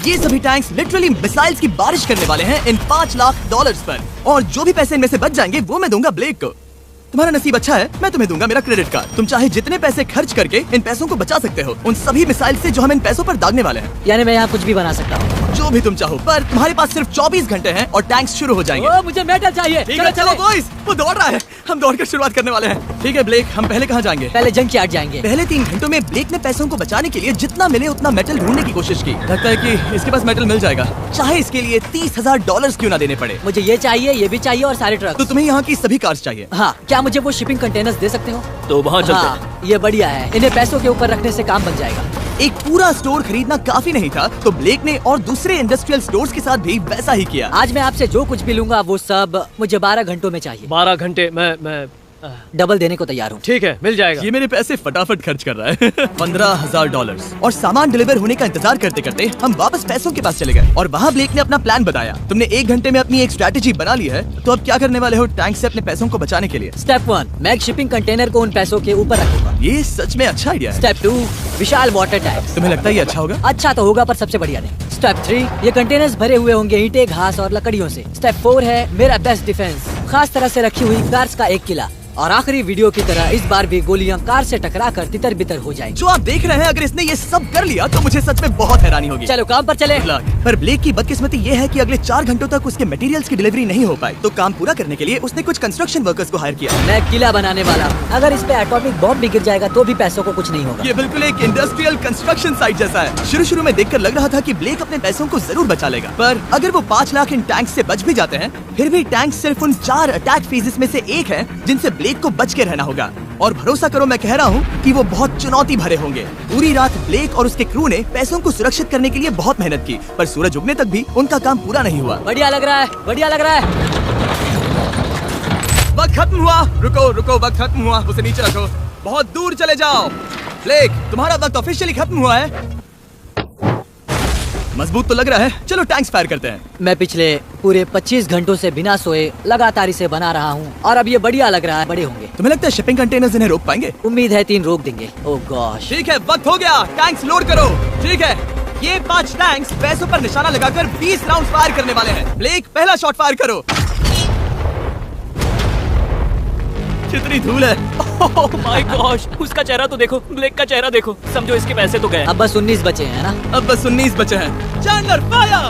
ये सभी tanks literally missiles की बारिश करने वाले हैं इन $5 लाख पर। और जो भी पैसे इनमें से बच जाएंगे वो मैं दूंगा ब्लेक को। तुम्हारा नसीब अच्छा है, मैं तुम्हें दूंगा मेरा क्रेडिट कार्ड। तुम चाहे जितने पैसे खर्च करके इन पैसों को बचा सकते हो उन सभी मिसाइल से जो हम इन पैसों पर दागने वाले हैं। यानी मैं यहाँ कुछ भी बना सकता हूँ? जो भी तुम चाहो, पर तुम्हारे पास सिर्फ 24 घंटे हैं और टैंक्स शुरू हो जाएंगे। मुझे मेटल चाहिए। ठीक है, चलो बॉयज, वो दौड़ रहा है, हम दौड़कर शुरुआत करने वाले हैं। ठीक है ब्लेक, हम पहले कहाँ जाएंगे? पहले जंक यार्ड जाएंगे। पहले 3 घंटों में ब्लेक ने पैसों को बचाने के लिए जितना मिले उतना मेटल ढूंढने की कोशिश की। लगता है कि इसके पास मेटल मिल जाएगा, चाहे इसके लिए $30,000 क्यों ना देने पड़े। मुझे ये चाहिए, ये भी चाहिए और सारे ट्रक। तो तुम्हें यहाँ की सभी कार्स चाहिए? हाँ, क्या मुझे वो शिपिंग कंटेनर्स दे सकते हो? तो वहाँ चलते हैं। हाँ, ये बढ़िया है, इन्हें पैसों के ऊपर रखने से काम बन जाएगा। एक पूरा स्टोर खरीदना काफी नहीं था, तो ब्लेक ने और दूसरे इंडस्ट्रियल स्टोर्स के साथ भी वैसा ही किया। आज मैं आपसे जो कुछ भी लूंगा वो सब मुझे 12 घंटों में चाहिए। 12 घंटे मैं डबल देने को तैयार हूँ। ठीक है, मिल जाएगा। ये मेरे पैसे फटाफट खर्च कर रहा है। $15,000। और सामान डिलीवर होने का इंतजार करते करते हम वापस पैसों के पास चले गए और वहाँ ब्लेक ने अपना प्लान बताया। तुमने 1 घंटे में अपनी एक स्ट्रैटेजी बना ली है, तो अब क्या करने वाले हो टैंक से अपने पैसों को बचाने के लिए? स्टेप 1, मैं एक शिपिंग कंटेनर को उन पैसों के ऊपर रखूंगा। ये सच में अच्छा आइडिया है। स्टेप 2, विशाल वाटर टैंक। तुम्हें लगता है ये अच्छा होगा? अच्छा तो होगा, पर सबसे बढ़िया नहीं। स्टेप 3, ये कंटेनर्स भरे हुए होंगे ईंटें, घास और लकड़ियों से। स्टेप 4 है मेरा बेस्ट डिफेंस, खास तरह से रखी हुई कार्स का एक किला। और आखिरी वीडियो की तरह इस बार भी गोलियां कार से टकराकर तितर बितर हो जाएंगी। जो आप देख रहे हैं, अगर इसने ये सब कर लिया तो मुझे सच में बहुत हैरानी होगी। चलो काम पर चले। पर ब्लेक की बदकिस्मती ये है कि अगले 4 घंटों तक उसके मटेरियल्स की डिलीवरी नहीं हो पाई, तो काम पूरा करने के लिए उसने कुछ कंस्ट्रक्शन वर्कर्स को हायर किया। मैं किला बनाने वाला हूँ, अगर इस पे एटॉमिक बॉम्ब भी गिर जाएगा तो भी पैसों को कुछ नहीं होगा। ये बिल्कुल एक इंडस्ट्रियल कंस्ट्रक्शन साइट जैसा है। शुरू में देखकर लग रहा था कि ब्लेक अपने पैसों को जरूर बचा लेगा, पर अगर वो 5 लाख इन टैंक से बच भी जाते हैं, फिर भी टैंक सिर्फ उन 4 अटैक फेजेस में से एक है जिनसे ब्लेक को बच के रहना होगा। और भरोसा करो, मैं कह रहा हूँ कि वो बहुत चुनौती भरे होंगे। पूरी रात ब्लेक और उसके क्रू ने पैसों को सुरक्षित करने के लिए बहुत मेहनत की, पर सूरज उगने तक भी उनका काम पूरा नहीं हुआ। बढ़िया लग रहा है, बढ़िया लग रहा है। वक्त खत्म हुआ। रुको, वक्त खत्म हुआ। उसे नीचे रखो, बहुत दूर चले जाओ। ब्लेक, तुम्हारा वक्त ऑफिशियली खत्म हुआ है। मजबूत तो लग रहा है, चलो टैंक्स फायर करते हैं। मैं पिछले पूरे 25 घंटों से बिना सोए लगातार इसे बना रहा हूँ और अब ये बढ़िया लग रहा है, बड़े होंगे। तुम्हें लगता है शिपिंग कंटेनर्स इन्हें रोक पाएंगे? उम्मीद है 3 रोक देंगे। ओह गॉश। ठीक है, वक्त हो गया, टैंक्स लोड करो। ठीक है, ये 5 टैंक्स पैसों पर निशाना लगाकर 20 राउंड फायर करने वाले हैं। ब्लेक, पहला शॉट फायर करो। कितनी धूल है। ओह माय गॉश, उसका चेहरा तो देखो, ब्लेक का चेहरा देखो। समझो इसके पैसे तो गए। अब बस 19 बचे हैं ना? अब बस 19 बचे हैं। Chandler fire.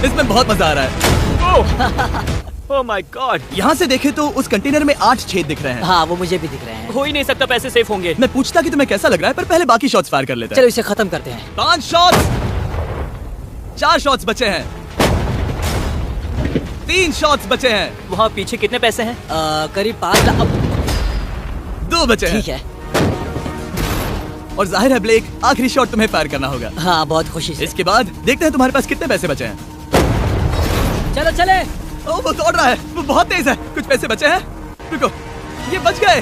इसमें बहुत मजा आ रहा है। ओह माय गॉड। यहाँ से देखे तो उस कंटेनर में 8 छेद दिख रहे हैं। हाँ, वो मुझे भी दिख रहे हैं। हो ही नहीं सकता, पैसे सेफ होंगे। मैं पूछता कि तुम्हें कैसा लग रहा है, पर पहले बाकी शॉट्स फायर कर लेते हैं। चलो इसे खत्म करते हैं। 5 शॉट्स, 4 शॉट्स बचे हैं, 3 शॉट्स बचे हैं। वहाँ पीछे कितने पैसे हैं? करीब 5 लाख। 2 बचे हैं। ठीक है। और जाहिर है ब्लेक, आखिरी शॉट तुम्हें फायर करना होगा। हाँ, बहुत खुशी से। इसके बाद देखते हैं तुम्हारे पास कितने पैसे बचे हैं। चलो चले। ओह, वो दौड़ रहा है, वो बहुत तेज है। कुछ पैसे बचे हैं। रुको, ये बच गए।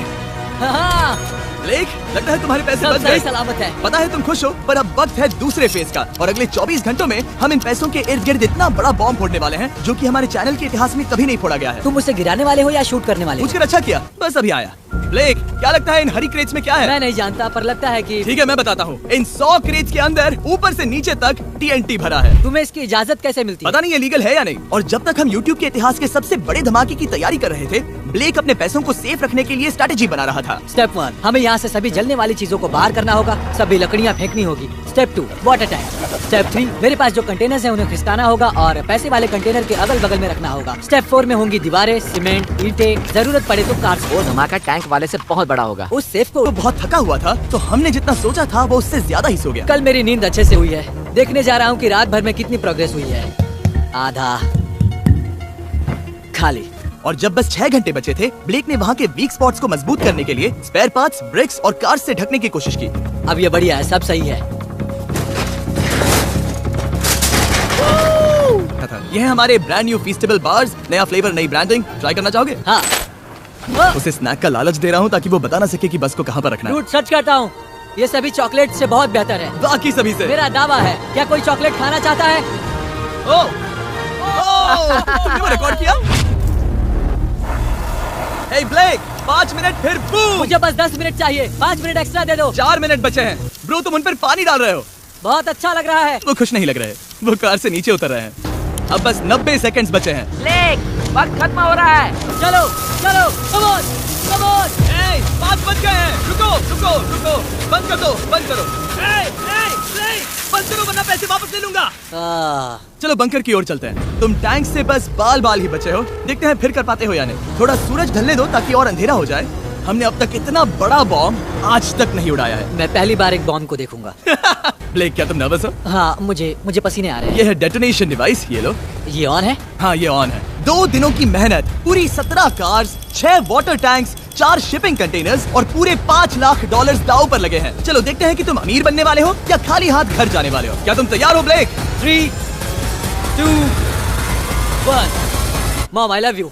हाँ, ब्लेक, लगता है तुम्हारे पैसे सब बच सही गए। सलामत है। पता है तुम खुश हो, पर अब वक्त है दूसरे फेज का। और अगले 24 घंटों में हम इन पैसों के इर्द गिर्द इतना बड़ा बॉम्ब फोड़ने वाले हैं जो कि हमारे चैनल के इतिहास में कभी नहीं फोड़ा गया है। तुम उसे गिराने वाले हो या शूट करने वाले हो? पूछकर अच्छा किया, बस अभी आया। ब्लेक, क्या लगता है इन हरी क्रेट्स में क्या है? मैं नहीं जानता, पर लगता है कि ठीक है, मैं बताता हूँ। इन 100 क्रेट्स के अंदर ऊपर से नीचे तक TNT भरा है। तुम्हें इसकी इजाजत कैसे मिलती है? पता नहीं ये लीगल है या नहीं। और जब तक हम YouTube के इतिहास के सबसे बड़े धमाके की तैयारी कर रहे थे, ब्लेक अपने पैसों को सेफ रखने के लिए स्ट्रैटेजी बना रहा था। स्टेप 1, हमें यहाँ से सभी जलने वाली चीजों को बाहर करना होगा, सभी लकड़ियाँ फेंकनी होगी। Step 2, water tank. स्टेप 3, मेरे पास जो कंटेनर्स हैं उन्हें खिसकाना होगा और पैसे वाले कंटेनर के अगल बगल में रखना होगा। स्टेप 4 में होंगी दीवारें, सीमेंट, ईंटें, जरूरत पड़े तो कार्स। वो धमाका टैंक वाले से बहुत बड़ा होगा। उस सेफ को तो बहुत थका हुआ था, तो हमने जितना सोचा था वो उससे ज्यादा ही सो गया। कल मेरी नींद अच्छे से हुई है। देखने जा रहा हूँ कि रात भर में कितनी प्रोग्रेस हुई है। आधा खाली। और जब बस 6 घंटे बचे थे, ब्लेक ने वहाँ के वीक स्पॉट्स को मजबूत करने के लिए स्पेयर पार्ट्स, ब्रिक्स और कार्स से ढकने की कोशिश की। अब ये बढ़िया है, सब सही है। ये है हमारे ब्रांड न्यू फीस्टेबल बार्स। नया फ्लेवर, नई ब्रांडिंग। ट्राई करना चाहोगे? हाँ। उसे स्नैक का लालच दे रहा हूँ ताकि वो बता ना सके कि बस को कहाँ पर रखना है। झूठ सच कहता हूँ, ये सभी चॉकलेट से बहुत बेहतर है। बाकी सभी से। मेरा दावा है। क्या कोई चॉकलेट खाना चाहता है? ओह, तुमने वो रिकॉर्ड किया? Hey ब्लेक, 5 मिनट फिर बूम। मुझे बस 10 मिनट चाहिए, 5 मिनट एक्स्ट्रा दे दो। 4 मिनट बचे हैं। ब्रो तुम उन पर पानी डाल रहे हो। बहुत अच्छा लग रहा है। वो खुश नहीं लग रहे, वो कार से नीचे उतर रहे हैं। अब बस 90 सेकंड्स बचे हैं। ब्लेक, वक्त खत्म हो रहा है। चलो चलो, कम ऑन कम ऑन। 5 बज गए हैं। रुको रुको रुको, बंद कर दो, बंद करो। बंद करो वरना पैसे वापस ले लूंगा। चलो बंकर की ओर चलते हैं। तुम टैंक से बस बाल ही बचे हो। देखते हैं फिर कर पाते हो या नहीं। थोड़ा सूरज ढलने दो ताकि और अंधेरा हो जाए। हमने अब तक इतना बड़ा बॉम्ब आज तक नहीं उड़ाया है। मैं पहली बार एक बॉम्ब को देखूंगा। ब्लेक क्या तुम नर्वस हो? हाँ, मुझे पसीने आ रहे हैं। ये है डेटोनेशन डिवाइस, ये लो। ये ऑन है? हाँ ये ऑन है। 2 दिनों की मेहनत, पूरी 17 cars, 6 water tanks, 4 shipping containers और पूरे $5 लाख दाव पर लगे हैं। चलो देखते हैं कि तुम अमीर बनने वाले हो या खाली हाथ घर जाने वाले हो। क्या तुम तैयार हो Blake? 3, 2, 1। Mom I love you.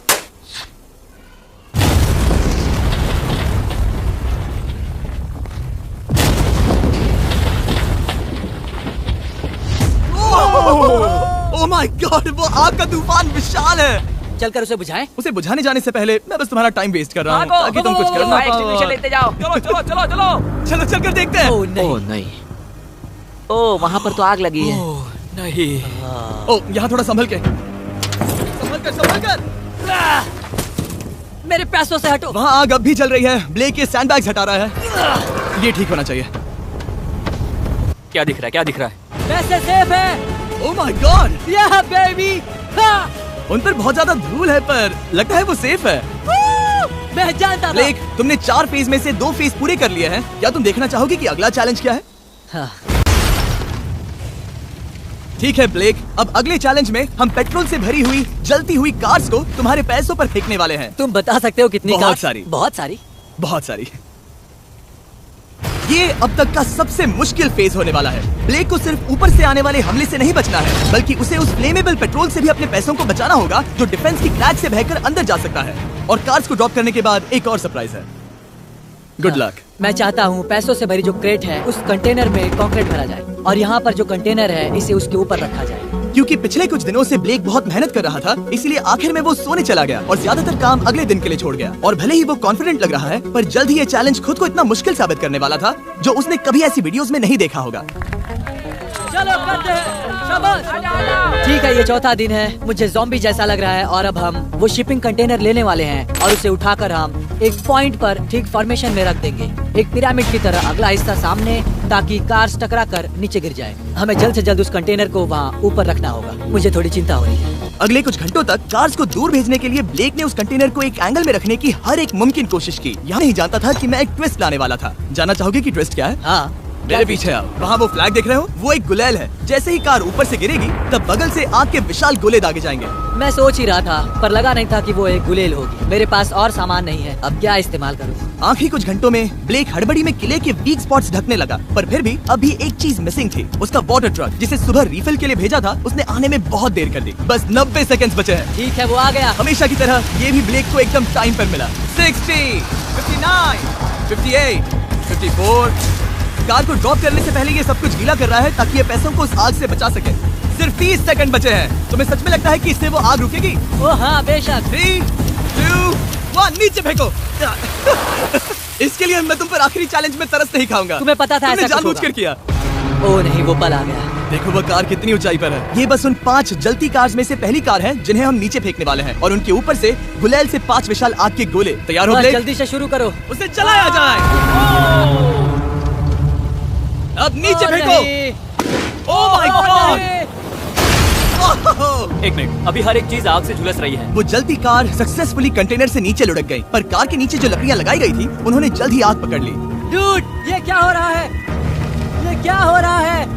Oh my God, वो आग का तूफान विशाल है। चलकर उसे बुझाएं। उसे बुझाने जाने से पहले मैं बस तुम्हारा टाइम वेस्ट कर रहा हूँ ताकि तुम कुछ कर ना एक्सटिंग्विशर पाओ। लेते जाओ। चलो चलो चलो चलो। चलो चलकर देखते हैं। ओह नहीं। ओह नहीं, ओह वहाँ पर तो आग लगी है। नहीं। ओह यहाँ थोड़ा संभल के, संभल कर। मेरे पैसों से हटो। वहाँ आग अब भी चल रही है। ब्लेक ये सैंडबैग्स हटा रहा है। ये ठीक होना चाहिए। क्या दिख रहा है, क्या दिख रहा है? पैसे सेफ है। ओह माय गॉड, या बेबी। उन पर बहुत ज्यादा धूल है पर लगता है वो सेफ है। मैं जानता था। ब्लेक, तुमने 4 फेज में से 2 फेज पूरे कर लिए हैं। क्या तुम देखना चाहोगे कि अगला चैलेंज क्या है? हाँ। ठीक है ब्लेक, अब अगले चैलेंज में हम पेट्रोल से भरी हुई जलती हुई कार्स को तुम्हारे पैसों पर फेंकने वाले हैं। तुम बता सकते हो कितनी बहुत कार? सारी। बहुत सारी। बहुत सारी। ये अब तक का सबसे मुश्किल फेज होने वाला है। ब्लेक को सिर्फ ऊपर से आने वाले हमले से नहीं बचना है, बल्कि उसे उस फ्लेमेबल पेट्रोल से भी अपने पैसों को बचाना होगा जो डिफेंस की क्रैक से बहकर अंदर जा सकता है। और कार्स को ड्रॉप करने के बाद एक और सरप्राइज है। Good luck. मैं चाहता हूँ पैसों से भरी जो क्रेट है उस कंटेनर में कंक्रीट भरा जाए और यहाँ पर जो कंटेनर है इसे उसके ऊपर रखा जाए। क्योंकि पिछले कुछ दिनों से ब्लेक बहुत मेहनत कर रहा था, इसलिए आखिर में वो सोने चला गया और ज्यादातर काम अगले दिन के लिए छोड़ गया। और भले ही वो कॉन्फिडेंट लग रहा है, पर जल्द ही ये चैलेंज खुद को इतना मुश्किल साबित करने वाला था जो उसने कभी ऐसी वीडियोस में नहीं देखा होगा। चलो करते हैं। शाबाश। ठीक है, ये चौथा दिन है। मुझे ज़ॉम्बी जैसा लग रहा है और अब हम वो शिपिंग कंटेनर लेने वाले हैं और उसे उठाकर हम एक पॉइंट पर ठीक फॉर्मेशन में रख देंगे, एक पिरामिड की तरह। अगला हिस्सा सामने, ताकि कार्स टकरा कर नीचे गिर जाए। हमें जल्द से जल्द उस कंटेनर को वहाँ ऊपर रखना होगा। मुझे थोड़ी चिंता हो रही है। अगले कुछ घंटों तक कार्स को दूर भेजने के लिए ब्लेक ने उस कंटेनर को एक एंगल में रखने की हर एक मुमकिन कोशिश की। यहाँ नहीं जानता था कि मैं एक ट्विस्ट लाने वाला था। जानना चाहोगे कि ट्विस्ट क्या है? हाँ, मेरे पीछे आओ। वहाँ वो फ्लैग देख रहे हो? वो एक गुलेल है। जैसे ही कार ऊपर से गिरेगी तब बगल से आग के विशाल गोले दागे जाएंगे। मैं सोच ही रहा था, पर लगा नहीं था कि वो एक गुलेल होगी। मेरे पास और सामान नहीं है, अब क्या इस्तेमाल करूँ? आखिरी कुछ घंटों में ब्लेक हड़बड़ी में किले के वीक स्पॉट्स ढकने लगा, पर फिर भी अभी एक चीज मिसिंग थी। उसका वाटर ट्रक, जिसे सुबह रिफिल के लिए भेजा था, उसने आने में बहुत देर कर दी। बस 90 सेकंड्स बचे हैं। ठीक है, वो आ गया। हमेशा की तरह ये भी ब्लेक को एकदम टाइम पर मिला। 60, 59, 58, 54। कार को ड्रॉप करने से पहले ये सब कुछ गीला कर रहा है ताकि ये पैसों को उस आग से बचा सके। सिर्फ 30 सेकंड बचे हैं। तुम्हें सच में लगता है कि इससे वो आग रुकेगी? ओ हाँ, बेशक। 3, 2, 1, नीचे फेंको। इसके लिए मैं तुम पर आखिरी चैलेंज में तरस नहीं खाऊंगा। तुम्हें पता था तुमने ऐसा कुछ जानबूझकर किया। ओ नहीं, वो पल आ गया। देखो वो कार कितनी ऊंचाई पर है। ये बस उन 5 जलती कार्स में से पहली कार है जिन्हें हम नीचे फेंकने वाले हैं, और उनके ऊपर से गुलेल से 5 विशाल आग के गोले। तैयार हो बस ब्लेक? जल्दी से शुरू करो। उसे चलाया जाए। अब नीचे फेंको। ओह माय गॉड! एक मिनट, अभी हर एक चीज आग से झुलस रही है। वो जलती कार सक्सेसफुली कंटेनर से नीचे लुढ़क गई, पर कार के नीचे जो लकड़ियां लगाई गई थी उन्होंने जल्द ही आग पकड़ ली। डूड, ये क्या हो रहा है? ये क्या हो रहा है?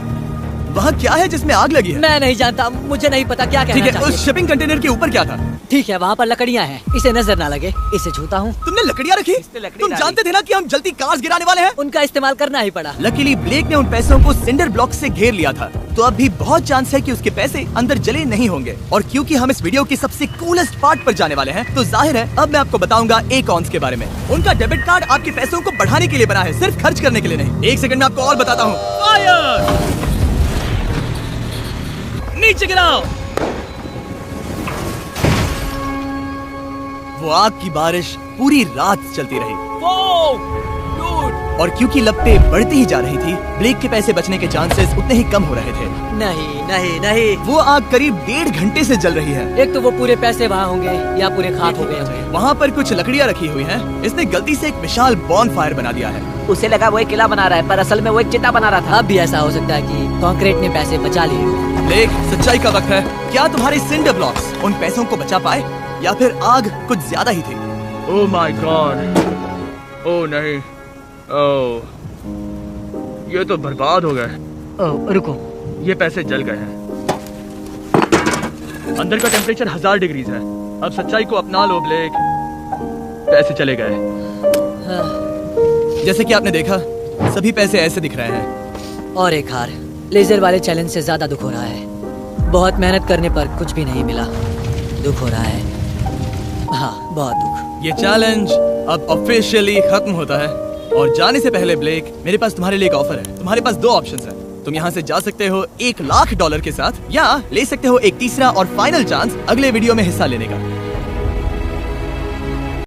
वहाँ क्या है जिसमें आग लगी है? मैं नहीं जानता, मुझे नहीं पता क्या ठीक कहना है, चाहिए। उस शिपिंग कंटेनर के ऊपर क्या था? ठीक है, वहाँ पर लकड़ियाँ हैं, इसे नजर ना लगे। इसे छूता हूँ। तुमने लकड़ियाँ रखी? लकड़ी तुम डाली। जानते थे ना कि हम जलती कार्स गिराने वाले हैं? उनका इस्तेमाल करना ही पड़ा। लकीली ब्लेक ने उन पैसों को सिंडर ब्लॉक से घेर लिया था, तो अब भी बहुत चांस है कि उसके पैसे अंदर जले नहीं होंगे। और क्योंकि हम इस वीडियो के सबसे कूलेस्ट पार्ट पर जाने वाले हैं, तो जाहिर है अब मैं आपको बताऊंगा एकॉन्स के बारे में। उनका डेबिट कार्ड आपके पैसों को बढ़ाने के लिए बना है, सिर्फ खर्च करने के लिए नहीं। एक सेकंड में आपको और बताता हूँ। फायर! नीचे गिराओ। वो आग की बारिश पूरी रात चलती रही डूड, और क्योंकि लपटें बढ़ती ही जा रही थी, ब्लेक के पैसे बचने के चांसेस उतने ही कम हो रहे थे। नहीं नहीं नहीं, वो आग करीब 1.5 घंटे से जल रही है। एक तो वो पूरे पैसे वहाँ होंगे या पूरे खाक हो गए होंगे। वहाँ पर कुछ लकड़ियाँ रखी हुई हैं। इसने गलती से एक विशाल बॉनफायर बना दिया है। उसे लगा वो एक किला बना रहा है, पर असल में वो एक चिता बना रहा था। अब भी ऐसा हो सकता है कि कंक्रीट ने पैसे बचा लिए हों। ब्लेक, सच्चाई का वक्त है। क्या तुम्हारे सिंडर ब्लॉक्स उन पैसों को बचा पाए या फिर आग कुछ ज्यादा ही थी? ओह माय गॉड, ओह नहीं, ओह ये तो बर्बाद हो गए। ओह रुको, ये पैसे जल गए हैं। अंदर का टेम्परेचर 1000 डिग्रीज है। अब सच्चाई को अपना लो ब्लेक, पैसे चले गए। जैसे कि आपने देखा, सभी पैसे ऐसे दिख रहे हैं। और एक हार। लेजर वाले चैलेंज से ज्यादा दुख हो रहा है। बहुत मेहनत करने पर कुछ भी नहीं मिला। दुख हो रहा है, हाँ बहुत दुख। ये चैलेंज अब ऑफिशियली खत्म होता है। और जाने से पहले ब्लेक, मेरे पास तुम्हारे लिए एक ऑफर है। तुम्हारे पास 2 ऑप्शंस हैं। तुम यहाँ से जा सकते हो $1 लाख के साथ, या ले सकते हो एक तीसरा और फाइनल चांस अगले वीडियो में हिस्सा लेने का।